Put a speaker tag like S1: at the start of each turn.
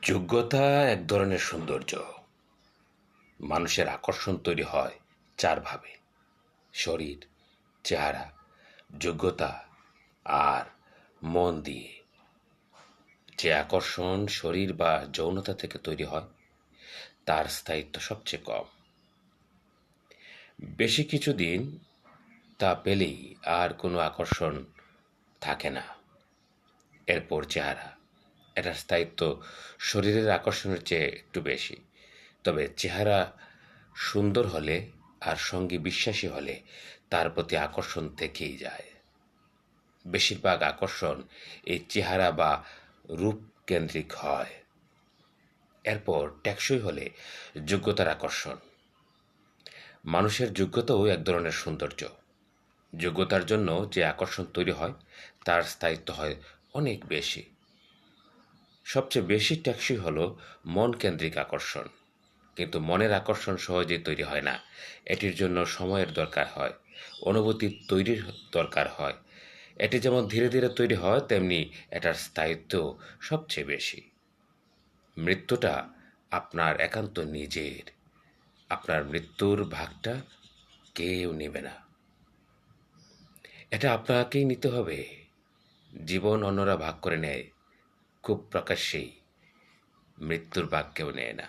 S1: যোগ্যতা এক ধরনের সৌন্দর্য। মানুষের আকর্ষণ তৈরি হয় চারভাবে: শরীর, চেহারা, যোগ্যতা আর মন দিয়ে। যে আকর্ষণ শরীর বা যৌনতা থেকে তৈরি হয় তার স্থায়িত্ব সবচেয়ে কম। বেশি কিছুদিন তা পেলেই আর কোনো আকর্ষণ থাকে না। এরপর চেহারা, এটার স্থায়িত্ব শরীরের আকর্ষণের চেয়ে একটু বেশি। তবে চেহারা সুন্দর হলে আর সঙ্গী বিশ্বাসী হলে তার প্রতি আকর্ষণ থেকেই যায়। বেশিরভাগ আকর্ষণ এই চেহারা বা রূপ কেন্দ্রিক হয়। এরপর টেকসই হলে যোগ্যতার আকর্ষণ। মানুষের যোগ্যতাও এক ধরনের সৌন্দর্য। যোগ্যতার জন্য যে আকর্ষণ তৈরি হয় তার স্থায়িত্ব হয় অনেক বেশি। সবচেয়ে বেশি টেকসই হলো মন কেন্দ্রিক আকর্ষণ। কিন্তু মনের আকর্ষণ সহজেই তৈরি হয় না। এটির জন্য সময়ের দরকার হয়, অনুভূতির তৈরির দরকার হয়। এটি যেমন ধীরে ধীরে তৈরি হয়, তেমনি এটার স্থায়িত্ব সবচেয়ে বেশি। মৃত্যুটা আপনার একান্ত নিজের। আপনার মৃত্যুর ভাগটা কেউ নেবে না, এটা আপনাকেই নিতে হবে। জীবন অন্যরা ভাগ করে নেয়, খুব প্রকাশ্যেই। মৃত্যুর ভাগ কেউ নেয় না।